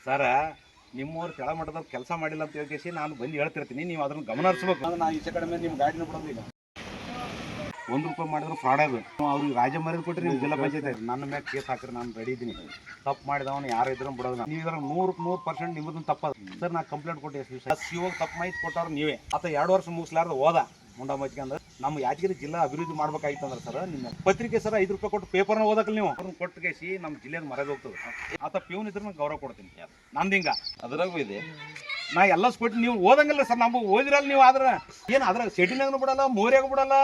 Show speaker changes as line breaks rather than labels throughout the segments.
ಸರ ನಿಮ್ಮವ್ರು ಕೆಳಮಟ್ಟದಲ್ಲಿ ಕೆಲಸ ಮಾಡಿಲ್ಲ ಅಂತ ಹೇಳಿ ನಾನು ಬಂದು ಹೇಳ್ತಿರ್ತೀನಿ, ನೀವು ಅದನ್ನು ಗಮನ ಹರಿಸ್ಬೇಕು. ನಾನು ಈಚೆ ಕಡೆ ಮೇಲೆ ನಿಮ್ಮ ಗಾಡಿನ ಬಿಡೋದು ಈಗ ₹1 ಮಾಡಿದ್ರೆ ಫ್ರಾಡ್ ಅದು. ಅವ್ರಿಗೆ ರಾಜ ಮರ್ಯಾದೆ ಕೊಟ್ಟರೆ ನೀವು ಜಿಲ್ಲಾ ಪಂಚಾಯತ್ ನನ್ನ ಮೇಲೆ ಕೇಸ್ ಹಾಕ್ರಿ, ನಾನು ರೆಡಿ ಇದ್ದೀನಿ. ತಪ್ಪು ಮಾಡಿದವನು ಯಾರು ಇದ್ರೂ ಬಿಡೋದು. ನೀವು ಇದ್ರ 100% ನಿಮ್ಮದನ್ನು ತಪ್ಪದು ಸರ್. ನಾನು ಕಂಪ್ಲೇಂಟ್ ಕೊಟ್ಟು ಎಷ್ಟು ದಿವಸ ಸಿಒಗೆ ತಪ್ಪು ಮಾಹಿತಿ ಕೊಟ್ಟವ್ರು ನೀವೇ. ಆತ 2 ವರ್ಷ ಮುಗಿಸ್ಲಾರ್ದು ಹೋದ ಮುಂಡ ಮಚ್ಕೊಂಡು. ನಮ್ಮ ಯಾದಗಿರಿ ಜಿಲ್ಲಾ ಅಭಿವೃದ್ಧಿ ಮಾಡ್ಬೇಕಾಗಿತ್ತು ಅಂದ್ರೆ ಸರ್, ನಿಮ್ಮ ಪತ್ರಿಕೆ ಸರ್ ₹5 ಕೊಟ್ಟು ಪೇಪರ್ನ ಓದಕ್ಕಲ್ಲ ನೀವು ಅವ್ರನ್ನ ಕೊಟ್ಟು ಕೇಸಿ ನಮ್ಮ ಜಿಲ್ಲೆದ ಮರ್ಯಾದೆ ಹೋಗ್ತದೆ. ಆತ ಪ್ಯೂನ್ ಇದ್ರೆ ನಾನು ಗೌರವ ಕೊಡ್ತೀನಿ. ನಂದು ಹಿಂಗ ಅದ್ರಾಗೂ ಇದೆ. ನಾ ಎಲ್ಲ ಕೊಟ್ಟು ನೀವು ಓದಂಗಿಲ್ಲ ಸರ್. ನಮ್ಗೆ ಓದಿರಲ್ಲ ನೀವು. ಆದ್ರೆ ಏನು ಅದ್ರಾಗ ಸೆಟಿನಾಗೂ ಬಿಡಲ್ಲ, ಮೋರಿಯಾಗ ಬಿಡಲ್ಲ,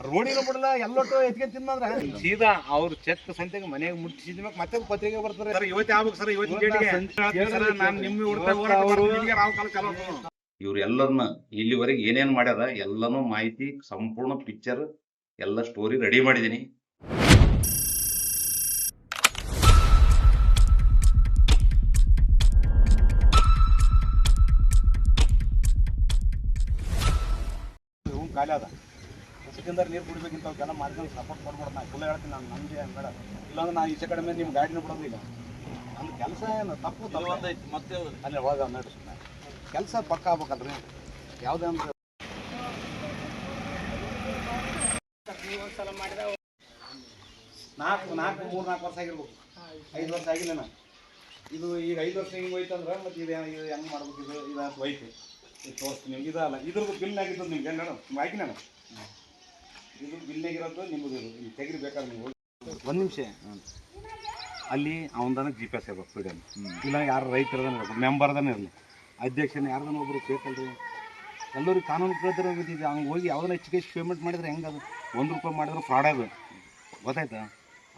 ರೋಡಿನೂ ಬಿಡಲ್ಲ, ಎಲ್ಲೊಟ್ಟು ಎತ್ಕೊಂಡು ತಿನ್ನಂದ್ರೆ ಸೀದಾ ಅವ್ರು ಚೆಕ್ ಸಂತೆಗೆ ಮನೆಗೆ ಮುಟ್ಟಿಸಿದ ಮತ್ತೆ ಪತ್ರಿಕೆ ಬರ್ತಾರೆ ಸರ್. ಇವತ್ತೇ ಆಗ್ಬೇಕು ಸರ್, ಇವತ್ತಿನ ನಾನು ನಿಮ್ಮ ಇವ್ರು ಎಲ್ಲರನ್ನ ಇಲ್ಲಿವರೆಗೆ ಏನೇನ್ ಮಾಡ್ಯಾರ ಎಲ್ಲನೂ ಮಾಹಿತಿ ಸಂಪೂರ್ಣ ಪಿಕ್ಚರ್ ಎಲ್ಲ ಸ್ಟೋರಿ ರೆಡಿ ಮಾಡಿದೀನಿ. ಖಾಲಿ ಅದ ಸಿಕಂದರ್ ನೀರು ಕುಡಿಬೇಕಿಂತ ಜನ ಮಾಡ್ಕೊಂಡು ಸಪೋರ್ಟ್ ಮಾಡ್ಬೋದು. ನಾನು ಫುಲ್ ಹೇಳ್ತೀನಿ, ನಾನು ನಮಗೆ ಬೇಡ. ಇಲ್ಲಾಂದ್ರೆ ನಾನು ಈಚೆ ಕಡೆ ಮೇಲೆ ನಿಮ್ಮ ಗಾಡಿನ ಬಿಡೋದು. ಈಗ ನನ್ನ ಕೆಲಸ ಏನು ತಪ್ಪು ತಪ್ಪೈತಿ. ಮತ್ತೆ ಅಲ್ಲೇ ಹೋಗ ನಡ್ರಿ, ಕೆಲಸ ಪಕ್ಕ ಆಗ್ಬೇಕಲ್ರಿ. ಯಾವುದೇ ಅಂದ್ರೆ ನಾಲ್ಕು ವರ್ಷ ಆಗಿರ್ಬೇಕು, 5 ವರ್ಷ ಆಗಿಲ್ಲ. ನಾನು ಇದು ಈಗ 5 ವರ್ಷ ಹಿಂಗೆ ಹೋಯ್ತಂದ್ರೆ ಮತ್ತೆ ಇದು ಹೆಂಗೆ ಮಾಡ್ಬೇಕು? ಇದು ಹೋಯ್ತು, ಇದು ತೋರಿಸ್ತೀನಿ ನಿಮ್ಗೆ. ಇದಲ್ಲ ಇದ್ರದ್ದು ಬಿಲ್ನಾಗಿದ್ದು ನಿಮ್ಗೆ ಏನು ಮೇಡಮ್ ನಿಮ್ಗೆ ಹಾಕಿ ನಾನು ಇದು ಬಿಲ್ನಾಗಿರೋದು ನಿಮ್ಮದು. ಇದು ತೆಗಿರಿ ಬೇಕಾದ್ರೆ ನೀವು 1 ನಿಮಿಷ ಅಲ್ಲಿ ಅವನದನ್ನ GPS ಇರ್ಬೇಕು ಪೀಡಿಯನ್. ಇಲ್ಲ ಯಾರು ರೈತರದನ್ನ ಇರಬೇಕು, ಮೆಂಬರ್ದನ್ನ ಇರಲಿ, ಅಧ್ಯಕ್ಷನ ಯಾರ್ದನ್ನ ಒಬ್ಬರು ಬೇಕಲ್ರಿ. ಎಲ್ಲರಿಗೂ ಕಾನೂನು ಕೇಳ್ತಾರೆ. ಇದು ಹಂಗೆ ಹೋಗಿ ಯಾವ್ದನ್ನ ಹೆಚ್ಚು ಪೇಮೆಂಟ್ ಮಾಡಿದ್ರೆ ಹೆಂಗೆ? ಅದು ₹1 ಮಾಡಿದ್ರೆ ಫ್ರಾಡ್ ಅದು, ಗೊತ್ತಾಯ್ತಾ?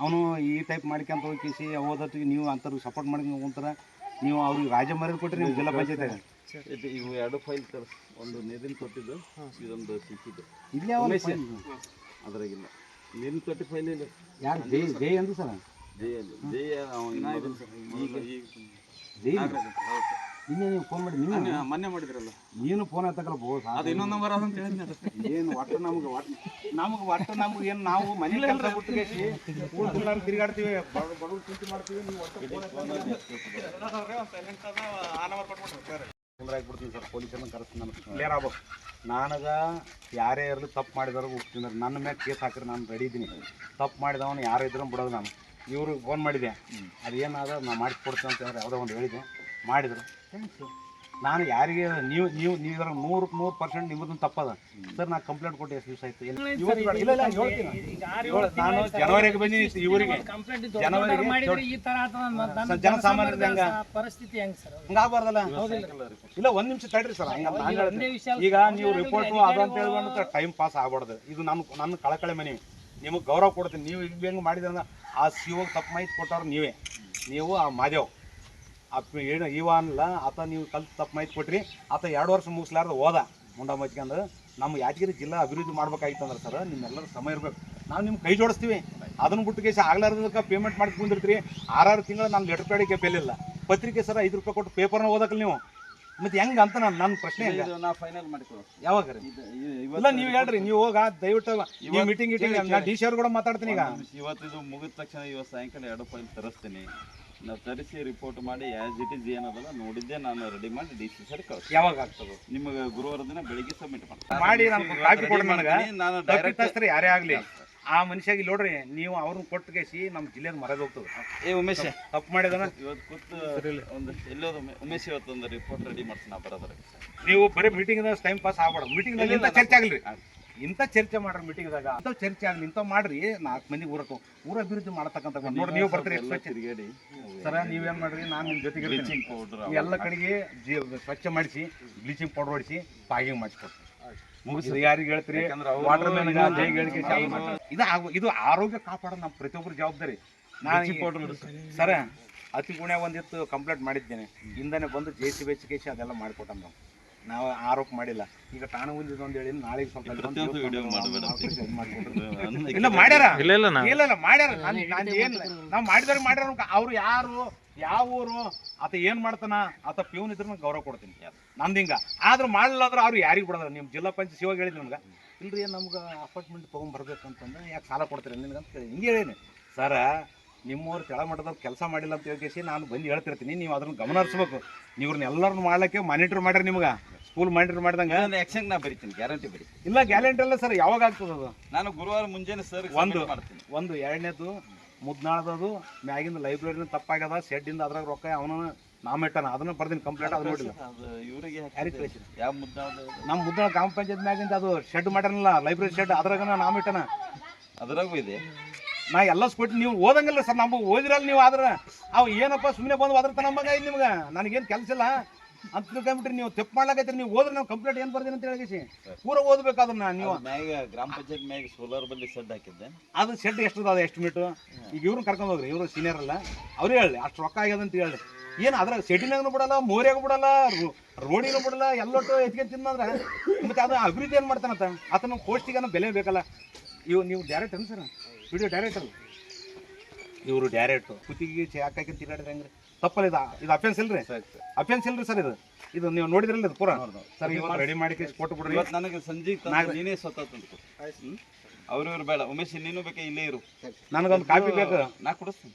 ಅವನು ಈ ಟೈಪ್ ಮಾಡ್ಕೊಂತ ಹೋಗಿ ಕೇಸಿ ಓದತ್ತಿಗೆ ನೀವು ಅಂಥವ್ರಿಗೆ ಸಪೋರ್ಟ್ ಮಾಡ್ಕೊಂಡು ಹೋಗ್ತಾರೆ. ನೀವು ಅವ್ರಿಗೆ ರಾಜ ಮರ್ಯಾದೆ ಕೊಟ್ಟರೆ ನೀವು ಜಿಲ್ಲಾ ಪಂಚಾಯತ್
ಇವು 2 ಫೈಲ್ ತರಿಸಿ, ಒಂದು ನೀರಿನ ತೊಟ್ಟಿದ್ದು, ಇದೊಂದು ಸಿಕ್ಕಿದ್ದು.
ಇಲ್ಲೇ
ಅದ್ರಾಗಿಲ್ಲ ನೀರಿನ ತೊಟ್ಟಿ ಫೈಲ್ ಇಲ್ಲ.
ಯಾರು ಜೈ ಅಂದು ಸರ್? ನಿನ್ನೆ ನೀವು ಫೋನ್ ಮಾಡಿ
ಮೊನ್ನೆ ಮಾಡಿದ್ರಲ್ಲ,
ನೀನು ಫೋನ್ ಹತ್ತಕಲ್ಲ ಬೋಸ್.
ಅದು ಇನ್ನೊಂದು ನಂಬರ್ ಅಂತ ಹೇಳಿ
ಏನು ಒಟ್ಟು ನಮ್ಗೆ ಏನು ನಾವು ಮನೇಲಿ ಕೆಲಸ ಬಿಟ್ಟು ತಿರುಗಾಡ್ತೀವಿ, ಬಡವ್ರು ಚಿಂತೆ ಮಾಡ್ತೀವಿ. ನೀವು ಆಗ್ಬಿಡ್ತೀನಿ ಸರ್. ಪೊಲೀಸರನ್ನ ಕರೆಸ್ತೀನಿ, ನನಗೆ ಕ್ಲಿಯರ್ ಆಗ್ಬೇಕು. ನನಗೆ ಯಾರೇ ಇರಲಿ ತಪ್ಪು ಮಾಡಿದವ್ರಿಗೆ ಹೋಗ್ತೀನಿ, ನನ್ನ ಮೇಲೆ ಕೇಸ್ ಹಾಕಿರಿ, ನಾನು ರೆಡಿ ಇದ್ದೀನಿ. ತಪ್ಪು ಮಾಡಿದವನು ಯಾರು ಇದ್ರೂ ಬಿಡೋದು. ನಾನು ಇವ್ರಿಗೆ ಫೋನ್ ಮಾಡಿದೆ, ಅದೇನಾದ ನಾನು ಮಾಡಿಸ್ಕೊಡ್ತೀನಿ ಅಂತಂದ್ರೆ ಯಾವುದೋ ಒಂದು ಹೇಳಿದೆ, ಮಾಡಿದ್ರು. ಥ್ಯಾಂಕ್ಸು. ನಾನು ಯಾರಿಗೆ ನೀವು 100% ನಿಮ್ಮದನ್ನು ತಪ್ಪದ ಸರ್. ನಾನು ಕಂಪ್ಲೇಂಟ್ ಕೊಟ್ಟು ಎಷ್ಟು ದಿವಸ ಆಯ್ತು? ನಾನು ಜನವರಿಗೆ ಬಂದಿನಿ ಇವರಿಗೆ. ಜನಸಾಮಾನ್ಯರಿಗೆ ಹಂಗ
ಪರಿಸ್ಥಿತಿ ಹೆಂಗ್ ಸರ್?
ಹಂಗಾಗಬಾರ್ದಲ್ಲ. ಇಲ್ಲ 1 ನಿಮಿಷ ತಡ್ರಿ ಸರ್. ಈಗ ನೀವು ರಿಪೋರ್ಟು ಅದು ಅಂತ ಹೇಳ್ಕೊಂಡು ಟೈಮ್ ಪಾಸ್ ಆಗ್ಬಾರ್ದು. ಇದು ನನ್ನ ಕಳಕಳೆ ಮನೆ, ನಿಮಗೆ ಗೌರವ ಕೊಡ್ತೀನಿ. ನೀವು ಇಲ್ಲಿ ಹೆಂಗೆ ಮಾಡಿದ್ರೆ ಆ ಸಿಒಗೆ ತಪ್ಪು ಮಾಹಿತಿ ಕೊಟ್ಟವ್ರು ನೀವೇ. ನೀವು ಆ ಮಾದೇವ್ ಏನು ಇವ ಅನ್ನಲ್ಲ ಆತ, ನೀವು ಕಲ್ತು ತಪ್ಪು ಮಾಹಿತಿ ಕೊಟ್ರಿ. ಆತ 2 ವರ್ಷ ಮುಗಿಸ್ಲಾರ್ದು ಹೋದ ಮುಂಡ ಮಚ್ಕೊಂಡು. ನಮ್ಮ ಯಾದಗಿರಿ ಜಿಲ್ಲಾ ಅಭಿವೃದ್ಧಿ ಮಾಡ್ಬೇಕಾಗಿತ್ತು ಅಂದ್ರೆ ಸರ್, ನಿಮ್ಮೆಲ್ಲರೂ ಸಮಯ ಇರಬೇಕು. ನಾವು ನಿಮ್ಗೆ ಕೈ ಜೋಡಿಸ್ತೀವಿ. ಅದನ್ನು ಬಿಟ್ಟು ಕೇಸಿ ಆಗ್ಲಾರ್ದಕ್ಕೆ ಪೇಮೆಂಟ್ ಮಾಡಿ ಕುಂದಿರ್ತೀರಿ. 6 ತಿಂಗಳು ನಾನು ಲೆಟರ್ ಪ್ಯಾಡಿಗೆ ಬೆಲ್ಲಿಲ್ಲ. ಪತ್ರಿಕೆ ಸರ್ ₹5 ಕೊಟ್ಟು ಪೇಪರ್ನ ಓದಕ್ಕಲ್ಲ ನೀವು. ಮತ್ತೆ ಹೆಂಗೆ ಅಂತ ನನ್ನ ಪ್ರಶ್ನೆ.
ನಾವು ಫೈನಲ್ ಮಾಡಿಕೊಳ್ಳೋ
ಯಾವಾಗ ರೀ? ಇಲ್ಲ ನೀವು ಹೇಳ್ರಿ, ನೀವು ಹೋಗ ದಯವಿಟ್ಟು ಮೀಟಿಂಗ್ ನಾನು DC ಅವ್ರು ಕೂಡ ಮಾತಾಡ್ತೀನಿ. ಈಗ
ಇವತ್ತಿದು ಮುಗಿದ ತಕ್ಷಣ ಇವತ್ತು ಸಾಯಂಕಾಲ 2 ಫೈಲ್ ತರಿಸ್ತೀನಿ. ನಾವು ತರಿಸಿ ರಿಪೋರ್ಟ್ ಮಾಡಿ ಆ್ಯಸ್ ಇಟ್ ಈಸ್ ಏನದಲ್ಲ ನೋಡಿದ್ದೆ ನಾನು ರೆಡಿ ಮಾಡಿ DC ಸರ್ ಕಳಿಸಿ.
ಯಾವಾಗ ಆಗ್ತದೆ?
ನಿಮಗೆ ಗುರುವಾರ ದಿನ ಬೆಳಿಗ್ಗೆ ಸಬ್ಮಿಟ್
ಮಾಡಿ ನಾನು ಕಾಪಿ ಕೊಡಿ ನನಗೆ.
ನಾನು
ಡೈರೆಕ್ಟ್ ಯಾರೇ ಆಗಲಿ ಆ ಮನುಷ್ಯಾಗಿ ನೋಡ್ರಿ, ನೀವು ಅವ್ರನ್ನ ಕೊಟ್ಟು ಕೇಸಿ ನಮ್ಮ ಜಿಲ್ಲೆದ ಮರ್ಯಾದೆ ಹೋಗ್ತದೆ.
ಉಮೇಶ್
ತಪ್ಪು ಮಾಡಿದಾನ
ಇವತ್ತು ಕೂತು ಒಂದು ಎಲ್ಲೋದು ಉಮೇಶ್ ಇವತ್ತೊಂದು ರಿಪೋರ್ಟ್ ರೆಡಿ ಮಾಡ್ತೀನಿ. ನಾ ಬರೋದ್ರೆ
ನೀವು ಬರೀ ಮೀಟಿಂಗ್ದಾಗ ಟೈಮ್ ಪಾಸ್ ಆಗ್ಬಾರ್ದು. ಮೀಟಿಂಗ್ನಲ್ಲಿ ಇಂಥ ಚರ್ಚೆ ಆಗಲಿ, ಇಂಥ ಚರ್ಚೆ ಮಾಡ್ರಿ. ಮೀಟಿಂಗ್ದಾಗ ಇಂಥ ಚರ್ಚೆ ಆಗಲಿ, ಇಂಥ ಮಾಡ್ರಿ. 4 ಮಂದಿ ಊರ ಅಭಿವೃದ್ಧಿ ಮಾಡತಕ್ಕಂಥ ನೋಡ್ರಿ. ನೀವು ಬರ್ತೀರಿ
ತಿರುಗಾಡಿ
ಸರ, ನೀವೇನು ಮಾಡ್ರಿ, ನಾನು ನಿಮ್ಮ ಜೊತೆಗೆ
ಬ್ಲೀಚಿಂಗ್ ಪೌಡ್ರ್
ಎಲ್ಲ ಕಡೆಗೆ ಸ್ವಚ್ಛ ಮಾಡಿಸಿ, ಬ್ಲೀಚಿಂಗ್ ಪೌಡರ್ ಹೊಡಿಸಿ, ಪಾಗಿಂಗ್ ಮಾಡಿಸ್ಕೊಡ್ತೀವಿ. ಮುಗಿಸ್ರಿ. ಯಾರಿಗೆ ಹೇಳ್ತೀರಿ? ವಾಟರ್ ಮ್ಯಾನ್ಗೆ ಹೇಳಿಕೆ ಇದು ಆರೋಗ್ಯ ಕಾಪಾಡೋದು ನಮ್ಮ ಪ್ರತಿಯೊಬ್ಬರ ಜವಾಬ್ದಾರಿ. ನಾನು ಸರ ಅತಿ ಗುಣ್ಯ ಒಂದಿತ್ತು ಕಂಪ್ಲೇಂಟ್ ಮಾಡಿದ್ದೇನೆ. ಹಿಂದನೇ ಬಂದು JCB ಕೇಸಿ ಅದೆಲ್ಲ ಮಾಡಿಕೊಟ್ಟ. ನಾವು ಆರೋಪ ಮಾಡಿಲ್ಲ. ಈಗ ತಾನು ಒಂದು ಹೇಳಿ ನಾಳೆಗೆ ಸ್ವಲ್ಪ ಇಲ್ಲ ಮಾಡ್ಯಾರ. ಇಲ್ಲ ಮಾಡ್ಯಾರ. ಏನು ನಾವು ಮಾಡಿದವ್ರಿಗೆ ಮಾಡ್ಯಾರ. ಅವ್ರು ಯಾರು, ಯಾವ ಊರು, ಆತ ಏನು ಮಾಡ್ತಾನ, ಆತ ಪ್ಯೂನ್ ಇದ್ರೆ ನಾನು ಗೌರವ ಕೊಡ್ತೀನಿ. ನಂದು ಹಿಂಗ ಆದ್ರೂ ಮಾಡಲಾದ್ರೆ ಅವ್ರು ಯಾರಿಗೆ ಬಿಡೋದ್ರ? ನಿಮ್ಮ ಜಿಲ್ಲಾ ಪಂಚಾಯತ್ ಶಿವಾಗ ಹೇಳಿದ್ರು ನಮ್ಗೆ, ಇಲ್ರಿ ನಮ್ಗೆ ಅಪಾರ್ಟ್ಮೆಂಟ್ ತೊಗೊಂಡ್ಬರ್ಬೇಕಂತಂದ್ರೆ ಯಾಕೆ ಸಾಲ ಕೊಡ್ತೀರಿ ನಿನಗಂತ ಹಿಂಗೆ ಹೇಳೀನಿ ಸರ. ನಿಮ್ಮವ್ರು ಕೆಳಮಟ್ಟದಲ್ಲಿ ಕೆಲಸ ಮಾಡಿಲ್ಲ ಅಂತ ಯೋಗೇಶಿ ನಾನು ಬಂದು ಹೇಳ್ತಿರ್ತೀನಿ, ನೀವು ಅದನ್ನ ಗಮನ ಹರಿಸ್ಬೇಕು. ನೀವ್ರನ್ನ ಎಲ್ಲರನ್ನು ಮಾಡ್ಲಿಕ್ಕೆ ಮಾನಿಟರ್ ಮಾಡ್ರಿ, ನಿಮ್ಗೆ ಸ್ಕೂಲ್ ಮಾನಿಟರ್ ಮಾಡಿದಂಗೆ
ಆಕ್ಷನ್ ನಾ ಬರಿತೀನಿ, ಗ್ಯಾರಂಟಿ ಬರಿತೀನಿ.
ಇಲ್ಲ ಗ್ಯಾರಂಟಿ ಅಲ್ಲ ಸರ್, ಯಾವಾಗ ಆಗ್ತದೆ ಅದು?
ನಾನು ಗುರುವಾರ ಮುಂಜಾನೆ ಸರ್ ಮಾಡ್ತೀನಿ.
ಒಂದು ಎರಡನೇದು ಮುದ್ನಾಳದದು ಮ್ಯಾಗಿಂದ ಲೈಬ್ರರಿನ ತಪ್ಪಾಗ್ಯದ, ಶೆಡ್ಡಿಂದ ಅದ್ರಾಗ ರೊಕ್ಕ ಅವನು ನಾಮಿಟ್ಟಾನ, ಅದನ್ನ ಬರ್ದಿನಿ ಕಂಪ್ಲೇಂಟ್. ಅದು ನೋಡಿಲ್ಲ
ಇವರಿಗೆ
ಯಾರಿಗೆ ಕಳಿಸಿ?
ಯಾವ ಮುದ್ದ
ನಮ್ಮ ಮುದ್ನಾಳ ಗ್ರಾಮ ಪಂಚಾಯತ್ ಮ್ಯಾಗಿಂದ ಅದು ಶೆಡ್ ಮಾಡ್ಯಾನಲ್ಲ, ಲೈಬ್ರರಿ ಶೆಡ್, ಅದ್ರಾಗ ನಾಮಿಟ್ಟಾನ.
ಅದ್ರಾಗೂ ಇದೆ.
ನಾ ಎಲ್ಲ ಸ್ಕೊಟ್ಟು ನೀವು ಓದಂಗಿಲ್ಲ ಸರ್, ನಮ್ಗೆ ಓದಿರಲ್ಲ ನೀವು. ಆದ್ರೆ ಅವು ಏನಪ್ಪ ಸುಮ್ಮನೆ ಬಂದು ಒದರ್ತಾನ ನಮಗೆ, ನಿಮ್ಗೆ ನನಗೇನು ಕೆಲಸ ಇಲ್ಲ ಅಂತ ತಿಳ್ಕೊಂಬಿಟ್ರಿ. ನೀವು ತಪ್ಪು ಮಾಡ್ಲಾಕೈತ್ರಿ, ನೀವು ಓದ್ರೆ ನಾವು ಕಂಪ್ಲೇಂಟ್ ಏನು ಬರ್ತೀನಿ ಅಂತ ಹೇಳಿಸಿ ಪೂರ ಓದ್ಬೇಕು ಅದನ್ನ. ನೀವು
ಮ್ಯಾಗ ಗ್ರಾಮ ಪಂಚಾಯತ್ ಮ್ಯಾಗ ಸೋಲಾರ್ ಬಲ್ಲಿ ಸೆಡ್ ಹಾಕಿದ್ದೆ.
ಅದು ಶೆಡ್ ಎಷ್ಟು ಅದು ಎಸ್ಟಿಮೇಟು? ಈಗ ಇವ್ರನ್ನ ಕರ್ಕೊಂಡು ಹೋಗ್ರಿ, ಇವರು ಸೀನಿಯರ್ ಅಲ್ಲ, ಅವ್ರೇ ಹೇಳಿ ಅಷ್ಟು ರೊಕ್ಕ ಆಗ್ಯದ ಅಂತ ಹೇಳಿ. ಏನು ಅದ್ರ ಶೆಡ್ಡಿನಾಗೂ ಬಿಡಲ್ಲ, ಮೋರಿಯಾಗೂ ಬಿಡಲ್ಲ, ರೋಡಿನೂ ಬಿಡಲ್ಲ, ಎಲ್ಲೊಟ್ಟು ಎತ್ಕೊಂಡು ತಿನ್ನಂದ್ರೆ ಮತ್ತೆ ಅದು ಅಭಿವೃದ್ಧಿ ಏನು ಮಾಡ್ತಾನಂತ? ಆತನ ಪೋಸ್ಟಿಗೆ ಬೆಲೆ ಬೇಕಲ್ಲ. ನೀವು ಡೈರೆಕ್ಟ್ ಅನ್ ಸರ್, ವಿಡಿಯೋ ಡೈರೆಕ್ಟರ್, ಇವರು ಡೈರೆಕ್ಟ್ ಕುತ್ತಿಗೆ ಹಾಕಿ ತಿರುಗಾಡಿದ್ರೆ ಹೆಂಗ್ರಿ? ತಪ್ಪಲ್ಲ, ಇದು ಅಫೆನ್ಸ್ ಇಲ್ರಿ, ಅಫೆನ್ಸ್ ಇಲ್ರಿ ಸರ್. ಇದು ನೀವು ನೋಡಿದ್ರಲ್ಲ ಇದು ಪೂರ ಸರ್. ಇವತ್ತು ರೆಡಿ ಮಾಡಿ ಕೊಟ್ಟು ಬಿಡ್ರಿ.
ಇವತ್ತು ನನಗೆ ಸಂಜೆ ನೀನೇ ಸ್ವತಃ ತಂದು ಅವ್ರವ್ರು ಬೇಡ. ಉಮೇಶ್ ನೀನು ಬೇಕಾ ಇಲ್ಲೇ ಇರು,
ನನಗೊಂದು ಕಾಪಿ ಬೇಕು,
ನಾ ಕೊಡಿಸ್ತೀನಿ.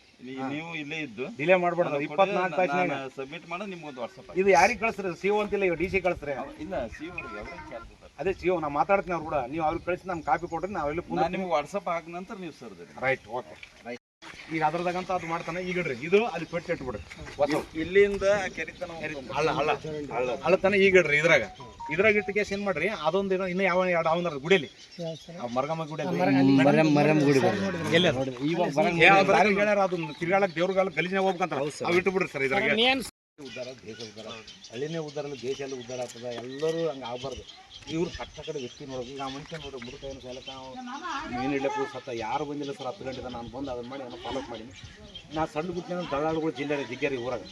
ನೀವು ಇಲ್ಲೇ ಇದ್ದು
ಡಿಲೇ ಮಾಡ್ಬಾರ್ದು. 24 ತಾಸಿನಾಗ
ಸಬ್ಮಿಟ್ ಮಾಡ ನಿಮ್ಗೊಂದು ವಾಟ್ಸಪ್.
ಇದು ಯಾರಿಗೆ ಕಳಿಸ್ರಿ? ಸಿ ಓ ಅಂತಿಲ್ಲ, ಡಿ ಸಿ ಕಳಿಸ್ರಿ.
ಇಲ್ಲ ಸಿ ಅವ್ರಿಗೆ
ಅದೇ ಸಿ ಓ ನಾ ಮಾತಾಡ್ತೀನಿ ಅವ್ರು ಕೂಡ. ನೀವು ಅವ್ರಿಗೆ ಕಳಿಸಿ ನಮ್ಗೆ ಕಾಪಿ ಕೊಡ್ರಿ, ನಾವು ಇಲ್ಲಿ
ನಿಮ್ಗೆ ವಾಟ್ಸಪ್ ಹಾಕಿದ ನಂತರ ನೀವು ಸರ್
ರೈಟ್. Okay right. ಈಗ ಅದ್ರದಾಗಂತ ಅದು ಮಾಡ್ತಾನೆ. ಈಗ ಇಡ್ರಿ, ಇದು ಅಲ್ಲಿ ಪೆಟ್ಟು ಇಟ್ಬಿಡ್ರಿ.
ಇಲ್ಲಿಂದ ಕೆರಿತನ
ಅಳ್ಳತಾನೆ ಈಗ ಇಡ್ರಿ. ಇದ್ರಾಗ ಇಟ್ಟು ಕೇಸ್ ಏನ್ ಮಾಡ್ರಿ, ಅದೊಂದು ಇನ್ನೂ ಯಾವ ಎರಡು ಅವನ ಗುಡಿಯಲ್ಲಿ ಮರಗಮ್ಮ ಗುಡಿ ಹೇಳ್ಯಾರ, ಅದನ್ನ ತಿರ್ಗಾಳಕ್ ದೇವ್ರಗಾಲ ಗಲೀಜಾಗ ಹೋಗ್ಬೇಕಂತ ಅವು ಇಟ್ಟು ಬಿಡ್ರಿ ಸರ್. ಇದ್ರಾಗ ಉದ್ದಾರ, ದೇಶ ಉದ್ದಾರ, ಹಳ್ಳಿನೇ ಉದ್ದಾರ ಅಲ್ಲ, ದೇಶ ಎಲ್ಲ ಉದ್ದಾರ ಆಗ್ತದ. ಎಲ್ಲರೂ ಹಂಗೆ ಆಗ್ಬಾರ್ದು. ಇವ್ರು ಕಟ್ಟ ಕಡೆ ವ್ಯಕ್ತಿ ನೋಡೋದು. ಈಗ ಆ ಮನುಷ್ಯ ನೋಡ್ರಿ, ಮುಡುಕ ಏನು ಸಾಲಕ್ಕ ಮೀನು ಇಡ್ಲಕ್ಕೂ ಸತ್ತ ಯಾರು ಬಂದಿಲ್ಲ ಸರ್. 10 ಗಂಟೆದ ನಾನು ಬಂದು ಅದನ್ನ ಮಾಡಿ ನಾನು ಫಾಲೋ ಮಾಡೀನಿ. ನಾ ಸಣ್ಣ ಬಿಟ್ಟು ದಳ್ಳಾಳುಗಳು ಜಿಲ್ಲೆ ಜಿಗ್ಗಾರಿ ಊರಾಗ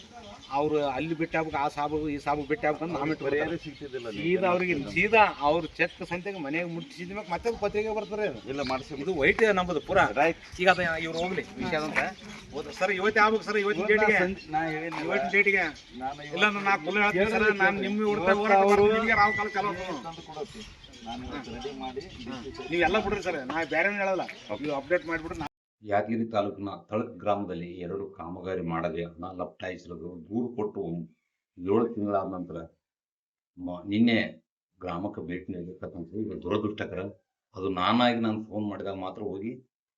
ಅವ್ರು ಅಲ್ಲಿ ಬಿಟ್ಟು ಆಗ್ಬೇಕು, ಆ ಸಾಬು ಈ ಸಾಬು ಬಿಟ್ಟು ಆಗ್ಬೇಕಂತ ನಾಮಿಟ್ಟು ಬರೆಯಾರು ಸಿಗ್ತಿದ್ದಿಲ್ಲ. ಸೀದಾ ಅವ್ರಿಗೆ ಸೀದಾ ಅವ್ರು ಚೆಕ್ ಸಂತೆಗೆ ಮನೆಗೆ ಮುಟ್ಟಿಸಿದ ಮತ್ತೆ ಪತ್ರಿಕೆ ಬರ್ತಾರೆ. ಇಲ್ಲ ಮಾಡಿಸಿ, ಇದು ವೈಟ್ ನಂಬುದು ಪೂರಾ ರೈಟ್. ಈಗ ಅದ ಇವ್ರು ಹೋಗ್ಲಿ ವಿಷಯ ಅಂತ ಸರ್. ಇವತ್ತೇ ಆಗ್ಬೇಕು ಸರ್, ಇವತ್ತಿನ ಡೇಟಿಗೆ, ಇವತ್ತಿನ ಡೇಟಿಗೆ. ಇಲ್ಲ ನಾ ಕುಲ್ಲ ಹೇಳ್ತೀನಿ ಸರ್, ನಾನು ನಿಮ್ಮ ರಾವ್ ಕಾಲ ಚಲೋ ನೀವೆಲ್ಲ ಬಿಡ್ರಿ ಸರ್. ನಾ ಬೇರೆ ಹೇಳಲ್ಲ, ನೀವು ಅಪ್ಡೇಟ್ ಮಾಡಿಬಿಡ್ರಿ.
ಯಾದಗಿರಿ ತಾಲೂಕಿನ ತಳಕ್ ಗ್ರಾಮದಲ್ಲಿ 2 ಕಾಮಗಾರಿ ಮಾಡದೆ ಹಣ ಲಪ್ಟಾಯಿಸಿರೋದು ದೂರು ಕೊಟ್ಟು 7 ತಿಂಗಳಾದ ನಂತರ ನಿನ್ನೆ ಗ್ರಾಮಕ್ಕೆ ಭೇಟಿ ನೀಡಿರ್ತಕ್ಕಂಥ ಈಗ ದುರದೃಷ್ಟಕರ. ಅದು ನಾನು ಫೋನ್ ಮಾಡಿದಾಗ ಮಾತ್ರ ಹೋಗಿ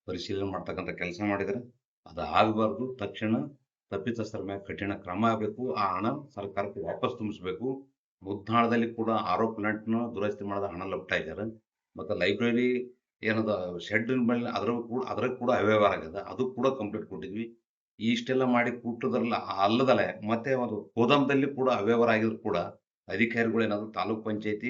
ಪರಿಶೀಲನೆ ಮಾಡ್ತಕ್ಕಂಥ ಕೆಲಸ ಮಾಡಿದರೆ ಅದು ಆಗಬಾರ್ದು. ತಕ್ಷಣ ತಪ್ಪಿತಸ್ಥರ ಮೇಲೆ ಕಠಿಣ ಕ್ರಮ ಆಗಬೇಕು. ಆ ಹಣ ಸರ್ಕಾರಕ್ಕೆ ವಾಪಸ್ ತುಂಬಿಸ್ಬೇಕು. ಮುದ್ನಾಳದಲ್ಲಿ ಕೂಡ ಆರೋಪ ಪ್ಲಾಂಟ್ನ ದುರಸ್ತಿ ಮಾಡಿದ ಹಣ ಲಪ್ಟಾಯಿದ್ದಾರೆ. ಮತ್ತು ಲೈಬ್ರರಿ ಏನದ ಶೆಡ್ ಮೇಲೆ ಅದ್ರಾಗ ಕೂಡ ಅವ್ಯವಹಾರ ಆಗ್ಯದ, ಅದು ಕೂಡ ಕಂಪ್ಲೇಂಟ್ ಕೊಟ್ಟಿದ್ವಿ. ಇಷ್ಟೆಲ್ಲ ಮಾಡಿ ಕೂಟದಲ್ಲ ಅಲ್ಲದಲ್ಲ, ಮತ್ತೆ ಒಂದು ಗೋದಾಮದಲ್ಲಿ ಕೂಡ ಅವ್ಯವಹಾರ ಆಗಿದ್ರು ಕೂಡ ಅಧಿಕಾರಿಗಳು ಏನಾದ್ರು ತಾಲೂಕ್ ಪಂಚಾಯತಿ,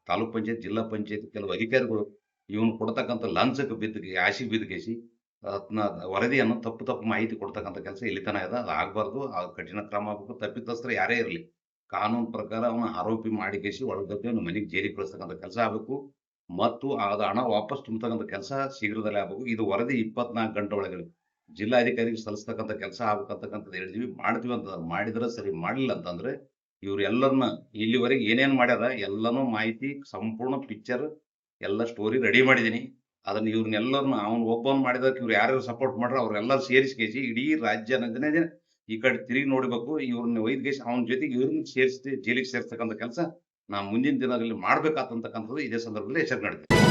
ತಾಲೂಕ್ ಪಂಚಾಯತ್, ಜಿಲ್ಲಾ ಪಂಚಾಯತಿ ಕೆಲವು ಅಧಿಕಾರಿಗಳು ಇವನು ಕೊಡ್ತಕ್ಕಂಥ ಲಂಚಕ್ಕೆ ಆಶಿಗೆ ಬಿದ್ದಗೇಸಿ ಅದನ್ನ ವರದಿಯನ್ನು ತಪ್ಪು ಮಾಹಿತಿ ಕೊಡ್ತಕ್ಕಂಥ ಕೆಲಸ ಇಲ್ಲಿತನ ಇದೆ. ಅದು ಆಗಬಾರ್ದು. ಕಠಿಣ ಕ್ರಮ ಆಗಬೇಕು. ತಪ್ಪಿತಸ್ಥರು ಯಾರೇ ಇರಲಿ ಕಾನೂನು ಪ್ರಕಾರ ಅವನ ಆರೋಪಿ ಮಾಡಿಕೇಸಿ ಒಳಗಕ್ಕೆ ಮನೆಗೆ ಜೈಲಿಗೆ ಕಳಿಸ್ತಕ್ಕಂಥ ಕೆಲಸ ಆಗಬೇಕು. ಮತ್ತು ಅದು ಹಣ ವಾಪಸ್ ತುಂಬತಕ್ಕಂಥ ಕೆಲಸ ಶೀಘ್ರದಲ್ಲೇ ಆಗಬೇಕು. ಇದು ವರದಿ 24 ಗಂಟೆ ಒಳಗಡೆ ಜಿಲ್ಲಾಧಿಕಾರಿಗೆ ಸಲ್ಲಿಸ್ತಕ್ಕಂಥ ಕೆಲಸ ಆಗ್ಬೇಕಂತಕ್ಕಂಥದ್ದು ಹೇಳಿದ್ವಿ. ಮಾಡ್ತೀವಿ ಅಂತ ಮಾಡಿದ್ರೆ ಸರಿ, ಮಾಡಲಿಲ್ಲ ಅಂತಂದ್ರೆ ಇವ್ರು ಎಲ್ಲರನ್ನ ಇಲ್ಲಿವರೆಗೆ ಏನೇನು ಮಾಡ್ಯಾರ ಎಲ್ಲನೂ ಮಾಹಿತಿ, ಸಂಪೂರ್ಣ ಪಿಕ್ಚರ್ ಎಲ್ಲ ಸ್ಟೋರಿ ರೆಡಿ ಮಾಡಿದ್ದೀನಿ. ಅದನ್ನ ಇವ್ರನ್ನೆಲ್ಲರನ್ನ ಅವ್ನು ಒಬ್ಬನ್ ಮಾಡಿದಕ್ಕೆ ಇವ್ರು ಯಾರ್ಯಾರು ಸಪೋರ್ಟ್ ಮಾಡ್ರೆ ಅವ್ರೆಲ್ಲರೂ ಸೇರಿಸ್ಕೇಸಿ ಇಡೀ ರಾಜ್ಯ ಈ ಕಡೆ ತಿರುಗಿ ನೋಡ್ಬೇಕು. ಇವ್ರನ್ನ ಒಯ್ದ್ಗೇಸಿ ಅವನ ಜೊತೆಗೆ ಇವ್ರನ್ನ ಸೇರಿಸಿ ಜೈಲಿಗೆ ಸೇರಿಸ್ತಕ್ಕಂಥ ಕೆಲಸ ನಾವು ಮುಂದಿನ ದಿನಗಳಲ್ಲಿ ಮಾಡ್ಬೇಕಾಗ್ತಕ್ಕಂಥದ್ದು ಇದೇ ಸಂದರ್ಭದಲ್ಲಿ ಎಚ್ಚರಿಕೆ ನೀಡ್ತೀವಿ.